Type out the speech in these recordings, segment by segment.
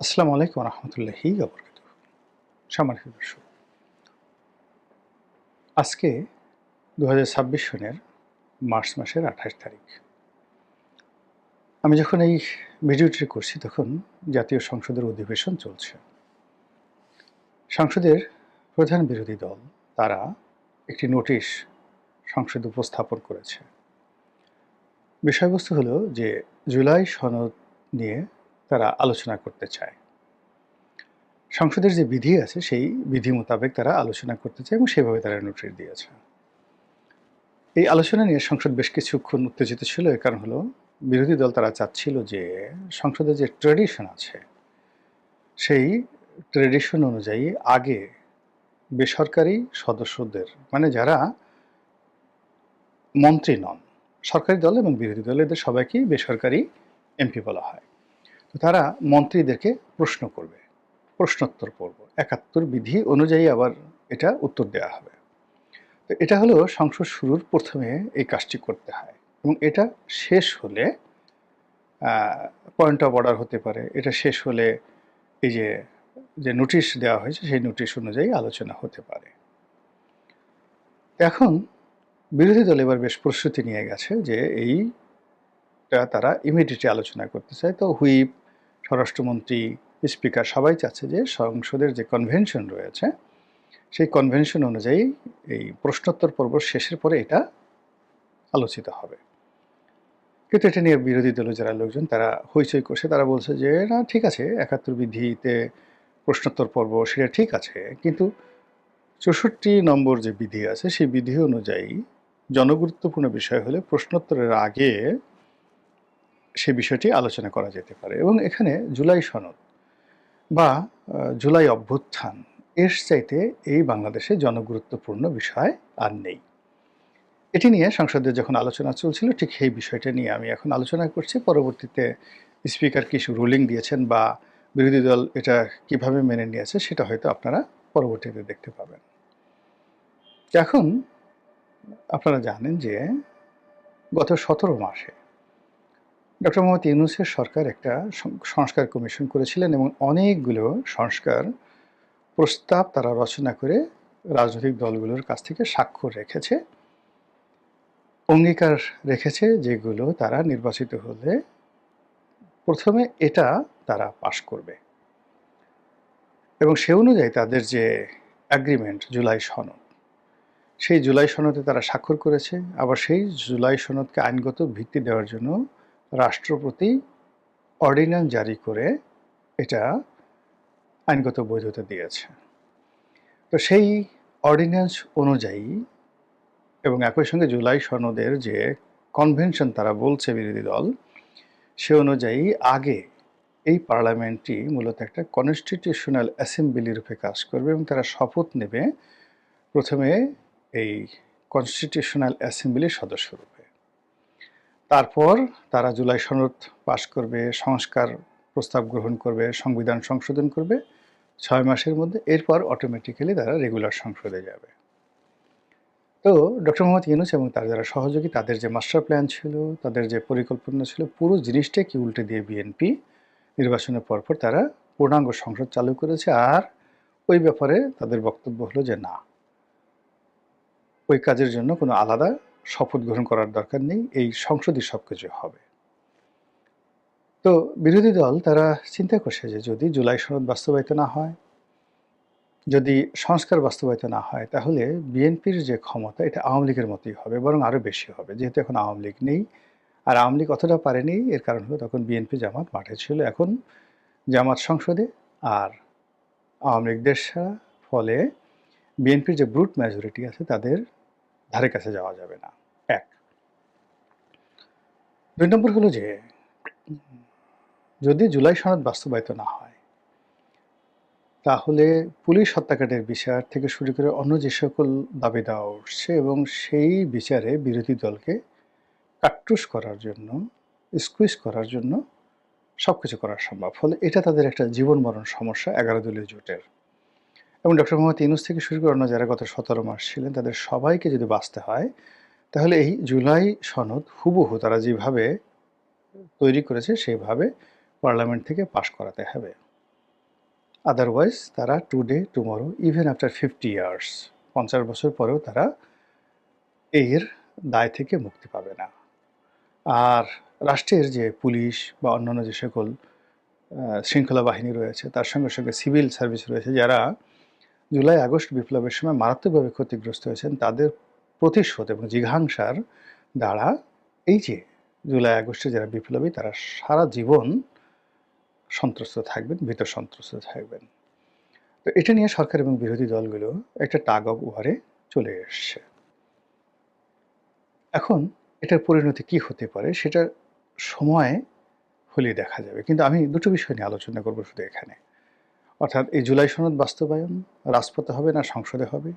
আসসালামু আলাইকুম রহমতুল্লাহি ওবরাকাতুহু। সম্মানিত দর্শক, আজকে ২০২৬ সনের মার্চ মাসের ২৮ তারিখ। আমি যখন এই ভিডিওটি করছি তখন জাতীয় সংসদের অধিবেশন চলছে। সংসদের প্রধান বিরোধী দল তারা একটি নোটিশ সংসদে উপস্থাপন করেছে। বিষয়বস্তু হলো যে জুলাই সনদ নিয়ে তারা আলোচনা করতে চায়। সংসদের যে বিধি আছে সেই বিধি মোতাবেক তারা আলোচনা করতে চায় এবং সেভাবে তারা নোটিশ দিয়েছে। এই আলোচনা নিয়ে সংসদ বেশ কিছুক্ষণ উত্তেজিত ছিল। এর কারণ হলো বিরোধী দল তারা চাচ্ছিল যে সংসদে যে ট্র্যাডিশন আছে সেই ট্র্যাডিশন অনুযায়ী আগে বেসরকারি সদস্যদের, মানে যারা মন্ত্রী নন, সরকারি দল এবং বিরোধী দল এদের সবাইকেই বেসরকারি এমপি বলা হয়, তো তারা মন্ত্রীদেরকে প্রশ্ন করবে, প্রশ্নোত্তর পর্ব ৭১ বিধি অনুযায়ী আবার এটা উত্তর দেওয়া হবে। তো এটা হলো সংসদ শুরুর প্রথমে এই কাজটি করতে হয় এবং এটা শেষ হলে পয়েন্ট অফ অর্ডার হতে পারে। এটা শেষ হলে এই যে যে নোটিশ দেওয়া হয়েছে সেই নোটিশ অনুযায়ী আলোচনা হতে পারে। এখন বিরোধী দল এবার বেশ প্রস্তুতি নিয়ে গেছে যে এইটা তারা ইমিডিয়েটলি আলোচনা করতে চায়। তো হুইপ, স্বরাষ্ট্রমন্ত্রী, স্পিকার সবাই চাচ্ছে যে সংসদের যে কনভেনশন রয়েছে সেই কনভেনশন অনুযায়ী এই প্রশ্নোত্তর পর্ব শেষের পরে এটা আলোচিত হবে। কিন্তু এটা নিয়ে বিরোধী দলের যারা লোকজন তারা হইচই করছে। তারা বলছে যে না, ঠিক আছে, ৭১ বিধিতে প্রশ্নোত্তর পর্ব সেটা ঠিক আছে, কিন্তু ৬৪ নম্বর যে বিধি আছে সেই বিধি অনুযায়ী জনগুরুত্বপূর্ণ বিষয় হলে প্রশ্নোত্তরের আগে সে বিষয়টি আলোচনা করা যেতে পারে। এবং এখানে জুলাই সনদ বা জুলাই অভ্যুত্থান এর চাইতে এই বাংলাদেশে জনগুরুত্বপূর্ণ বিষয় আর নেই। এটি নিয়ে সংসদে যখন আলোচনা চলছিল ঠিক সেই বিষয়টা নিয়ে আমি এখন আলোচনা করছি। পরবর্তীতে স্পিকার কিছু রুলিং দিয়েছেন বা বিরোধী দল এটা কিভাবে মেনে নিয়েছে সেটা হয়তো আপনারা পরবর্তীতে দেখতে পাবেন। এখন আপনারা জানেন যে গত ১৭ মাসে ডক্টর মোহাম্মদ ইউনূসের সরকার একটা সংস্কার কমিশন করেছিলেন এবং অনেকগুলো সংস্কার প্রস্তাব তারা রচনা করে রাজনৈতিক দলগুলোর কাছ থেকে স্বাক্ষর রেখেছে, অঙ্গীকার রেখেছে, যেগুলো তারা নির্বাচিত হলে প্রথমে এটা তারা পাশ করবে। এবং সে অনুযায়ী তাদের যে অ্যাগ্রিমেন্ট জুলাই সনদ, সেই জুলাই সনদে তারা স্বাক্ষর করেছে। আবার সেই জুলাই সনদকে আইনগত ভিত্তি দেওয়ার জন্য রাষ্ট্রপতি অর্ডিন্যান্স জারি করে এটা আইনগত বৈধতা দিয়েছে। তো সেই অর্ডিন্যান্স অনুযায়ী এবং একই সঙ্গে জুলাই সনদের যে কনভেনশন তারা বলছে বিরোধী দল, সে অনুযায়ী আগে এই পার্লামেন্টটি মূলত একটা কনস্টিটিউশনাল অ্যাসেম্বলি রূপে কাজ করবে এবং তারা শপথ নেবে প্রথমে এই কনস্টিটিউশনাল অ্যাসেম্বলির সদস্য রূপে। তারপর তারা জুলাই সনদ পাশ করবে, সংস্কার প্রস্তাব গ্রহণ করবে, সংবিধান সংশোধন করবে ৬ মাসের মধ্যে। এরপর অটোমেটিক্যালি তারা রেগুলার সংসদে যাবে। তো ডক্টর মোহাম্মদ ইউনূস এবং তার যারা সহযোগী তাদের যে মাস্টার প্ল্যান ছিল, তাদের যে পরিকল্পনা ছিল, পুরো জিনিসটাকে উল্টে দিয়ে বিএনপি নির্বাচনের পরপর তারা পূর্ণাঙ্গ সংসদ চালু করেছে। আর ওই ব্যাপারে তাদের বক্তব্য হলো যে না, ওই কাজের জন্য কোনো আলাদা শপথ গ্রহণ করার দরকার নেই, এই সংসদই সব কিছু হবে। তো বিরোধী দল তারা চিন্তা করছে যে যদি জুলাই সনদ বাস্তবায়িত না হয়, যদি সংস্কার বাস্তবায়িত না হয়, তাহলে বিএনপির যে ক্ষমতা এটা আওয়ামী লীগের মতোই হবে, বরং আরও বেশি হবে। যেহেতু এখন আওয়ামী লীগ নেই, আর আওয়ামী লীগ অতটা পারেনি, এর কারণ হলো তখন বিএনপি জামাত মাঠে ছিল। এখন জামাত সংসদে আর আওয়ামী লীগ দেশ ছাড়া, ফলে বিএনপির যে ব্রুট মেজরিটি আছে তাদের ধারে কাছে যাওয়া যাবে না। এক। ২ নম্বর হলো যে যদি জুলাই সনদ বাস্তবায়িত না হয়, তাহলে পুলিশ হত্যাকাণ্ডের বিচার থেকে শুরু করে অন্য যে সকল দাবি দেওয়া উঠছে এবং সেই বিচারে বিরোধী দলকে কাট্টুস করার জন্য, স্কুইজ করার জন্য সবকিছু করা সম্ভব। ফলে এটা তাদের একটা জীবন মরণ সমস্যা ১১ দলীয় জোটের। এবং ডক্টর মোহাম্মদ ইউনূস থেকে শুরু করে অন্য যারা গত ১৭ মাস ছিলেন তাদের সবাইকে যদি বাঁচতে হয়, তাহলে এই জুলাই সনদ হুবহু তারা যেভাবে তৈরি করেছে সেভাবে পার্লামেন্ট থেকে পাশ করাতে হবে। আদারওয়াইজ তারা today tomorrow even after 50 years 50 বছর পরেও তারা এর দায় থেকে মুক্তি পাবে না। আর রাষ্ট্রের যে পুলিশ বা অন্যান্য যে সকল শৃঙ্খলা বাহিনী রয়েছে, তার সঙ্গে সঙ্গে সিভিল সার্ভিস রয়েছে, যারা জুলাই আগস্ট বিপ্লবের সময় মারাত্মকভাবে ক্ষতিগ্রস্ত হয়েছেন, তাদের প্রতিশোধ এবং জিঘাংসার দ্বারা এই যে জুলাই আগস্টে যারা বিপ্লবী, তারা সারা জীবন সন্ত্রস্ত থাকবেন, ভীত সন্ত্রস্ত থাকবেন। তো এটা নিয়ে সরকার এবং বিরোধী দলগুলো একটা টাগ অফ ওয়ারে চলে এসছে। এখন এটার পরিণতি কি হতে পারে সেটা সময় হলে দেখা যাবে, কিন্তু আমি দুটো বিষয় নিয়ে আলোচনা করবো শুধু এখানে। অর্থাৎ এই জুলাই সনদ বাস্তবায়ন রাজপথে হবে না সংসদে হবে,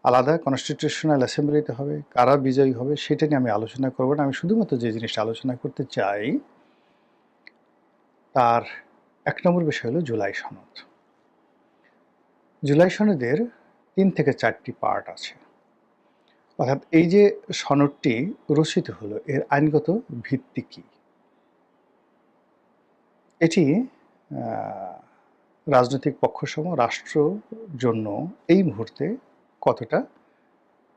আলাদা কনস্টিটিউশনাল অ্যাসেম্বলিতে হবে, কারা বিজয়ী হবে সেটা নিয়ে আমি আলোচনা করবো না। আমি শুধুমাত্র যে জিনিসটা আলোচনা করতে চাই তার 1 নম্বর বিষয় হলো জুলাই সনদ। জুলাই সনদের 3 থেকে 4টি পার্ট আছে। অর্থাৎ এই যে সনদটি রচিত হলো, এর আইনগত ভিত্তি কি, এটি রাজনৈতিক পক্ষসমূহ রাষ্ট্র জন্য এই মুহূর্তে কতটা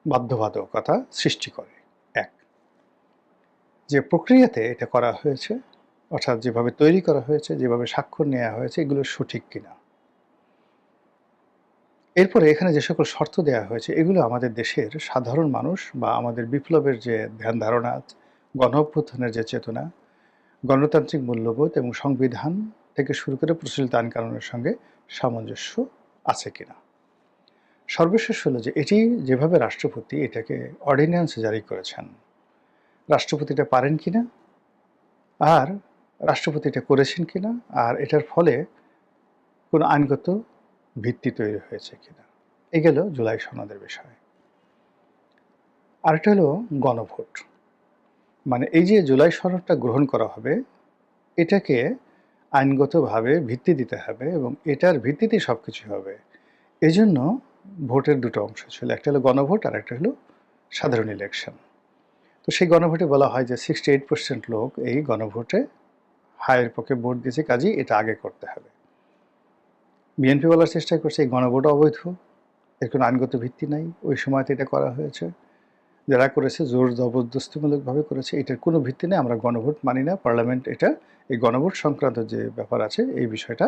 বাধ্যবাধকতা সৃষ্টি করে। এক, যে প্রক্রিয়াতে এটা করা হয়েছে, অর্থাৎ যেভাবে তৈরি করা হয়েছে, যেভাবে স্বাক্ষর নেওয়া হয়েছে, এগুলো সঠিক কিনা। এরপরে এখানে যে সকল শর্ত দেওয়া হয়েছে, এগুলো আমাদের দেশের সাধারণ মানুষ বা আমাদের বিপ্লবের যে ধ্যান ধারণা, গণ অভ্যুত্থানের যে চেতনা, গণতান্ত্রিক মূল্যবোধ এবং সংবিধান থেকে শুরু করে প্রচলিত আইন কানুনের সঙ্গে সামঞ্জস্য আছে কিনা। সর্বশেষ হলো যে এটি যেভাবে রাষ্ট্রপতি এটাকে অর্ডিন্যান্স জারি করেছেন, রাষ্ট্রপতি এটা পারেন কিনা, আর রাষ্ট্রপতি এটা করেছেন কিনা, আর এটার ফলে কোনো আইনগত ভিত্তি তৈরি হয়েছে কিনা। এই গেল জুলাই সনদের বিষয়। আরেকটা হলো গণভোট। মানে এই যে জুলাই সনদটা গ্রহণ করা হবে, এটাকে আইনগতভাবে ভিত্তি দিতে হবে এবং এটার ভিত্তিতে সব কিছু হবে। এই জন্য ভোটের দুটো অংশ ছিল, একটা হলো গণভোট আর একটা হলো সাধারণ ইলেকশন। তো সেই গণভোটে বলা হয় যে 68% লোক এই গণভোটে হায়ের পক্ষে ভোট দিয়েছে, কাজেই এটা আগে করতে হবে। বিএনপি বলার চেষ্টা করছে এই গণভোট অবৈধ, এর কোনো আইনগত ভিত্তি নাই, ওই সময়তে এটা করা হয়েছে, যারা করেছে জোর জবরদস্তিমূলকভাবে করেছে, এটার কোনো ভিত্তি নেই, আমরা গণভোট মানি না, পার্লামেন্ট এটা এই গণভোট সংক্রান্ত যে ব্যাপার আছে এই বিষয়টা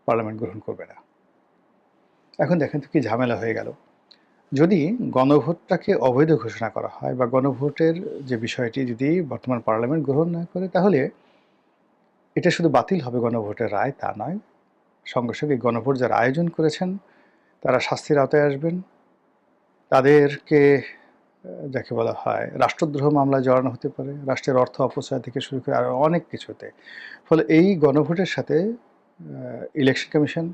পার্লামেন্ট গ্রহণ করবে না। এখন দেখেন তো কি ঝামেলা হয়ে গেল। যদি গণভোটটাকে অবৈধ ঘোষণা করা হয় বা গণভোটের যে বিষয়টি যদি বর্তমান পার্লামেন্ট গ্রহণ না করে, তাহলে এটা শুধু বাতিল হবে গণভোটের রায় তা নয়, সঙ্গে সঙ্গে গণভোট যারা আয়োজন করেছেন তারা শাস্তির আওতায় আসবেন, তাদেরকে যাকে বলা হয় রাষ্ট্রদ্রোহ মামলায় জড়ানো হতে পারে, রাষ্ট্রের অর্থ অপচয় থেকে শুরু করে আরও অনেক কিছুতে। ফলে এই গণভোটের সাথে ইলেকশন কমিশন,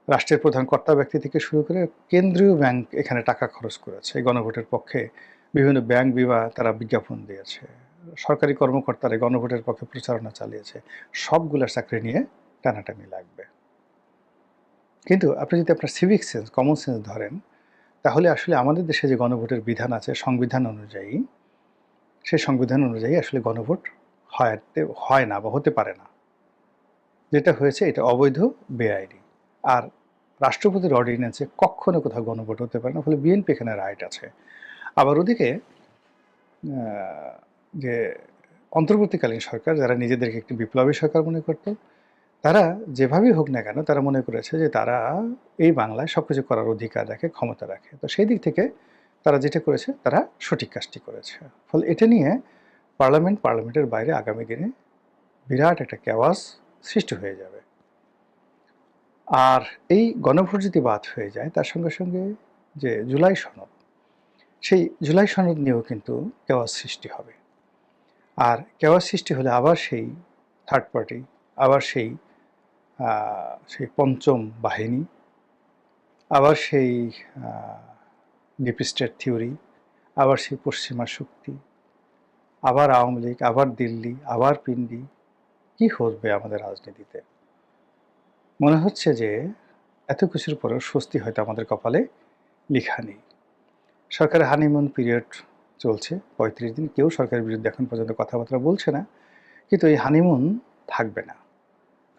রাষ্ট্রের প্রধান কর্তা ব্যক্তি থেকে শুরু করে কেন্দ্রীয় ব্যাংক এখানে টাকা খরচ করেছে এই গণভোটের পক্ষে, বিভিন্ন ব্যাংক বিমা তারা বিজ্ঞাপন দিয়েছে, সরকারি কর্মকর্তারা গণভোটের পক্ষে প্রচারণা চালিয়েছে, সবগুলোর চাকরি নিয়ে টানাটানি লাগবে। কিন্তু আপনি যদি আপনার সিভিক সেন্স, কমন সেন্স ধরেন, তাহলে আসলে আমাদের দেশে যে গণভোটের বিধান আছে সংবিধান অনুযায়ী, সেই সংবিধান অনুযায়ী আসলে গণভোট হয় না বা হতে পারে না। যেটা হয়েছে এটা অবৈধ, বেআইনি। আর রাষ্ট্রপতির অর্ডিন্যান্সে কখনো কোথাও গণভোট হতে পারে না, ফলে বিএনপি এখানে রাইট আছে। আবার ওদিকে যে অন্তর্বর্তীকালীন সরকার, যারা নিজেদেরকে একটি বিপ্লবী সরকার মনে করত, তারা যেভাবেই হোক না কেন তারা মনে করেছে যে তারা এই বাংলায় সব কিছু করার অধিকার রাখে, ক্ষমতা রাখে। তো সেই দিক থেকে তারা যেটা করেছে তারা সঠিক কাজটি করেছে। ফলে এটা নিয়ে পার্লামেন্টের বাইরে আগামী দিনে বিরাট একটা কেওয়াস সৃষ্টি হয়ে যাবে। আর এই গণভোট যদি বাদ হয়ে যায়, তার সঙ্গে সঙ্গে যে জুলাই সনদ, সেই জুলাই সনদ নিয়েও কিন্তু কেওয়াস সৃষ্টি হবে। আর কেওয়াস সৃষ্টি হলে আবার সেই থার্ড পার্টি, আবার সেই পঞ্চম বাহিনী, আবার সেই ডিপ স্টেট থিওরি, আবার সেই পশ্চিমা শক্তি, আবার আওয়ামী লীগ, আবার দিল্লি, আবার পিন্ডি, কি হবে আমাদের রাজনীতিতে। মনে হচ্ছে যে এত কিছুর পরেও স্বস্তি হয়তো আমাদের কপালে লেখা নেই। সরকারের হানিমুন পিরিয়ড চলছে 35 দিন, কেউ সরকারের বিরুদ্ধে এখন পর্যন্ত কথাবার্তা বলছে না, কিন্তু এই হানিমুন থাকবে না।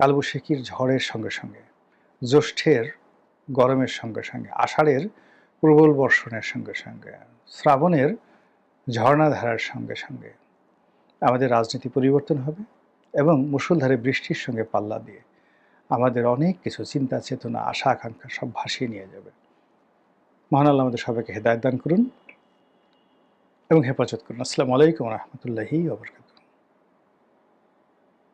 কালবৈশাখীর ঝড়ের সঙ্গে সঙ্গে জ্যৈষ্ঠের গরমের সঙ্গে সঙ্গে, আষাঢ়ের প্রবল বর্ষণের সঙ্গে সঙ্গে, শ্রাবণের ঝর্ণাধারার সঙ্গে সঙ্গে আমাদের রাজনীতি পরিবর্তন হবে এবং মুষলধারে বৃষ্টির সঙ্গে পাল্লা দিয়ে আমাদের অনেক কিছু চিন্তা চেতনা আশা আকাঙ্ক্ষা সব ভাসিয়ে নিয়ে যাবে। মহান আল্লাহ আমাদের সবাইকে হেদায়েত দান করুন এবং হেফাজত করুন। আসসালামু আলাইকুম ওয়া রাহমাতুল্লাহি ওয়া বারাকাতুহু।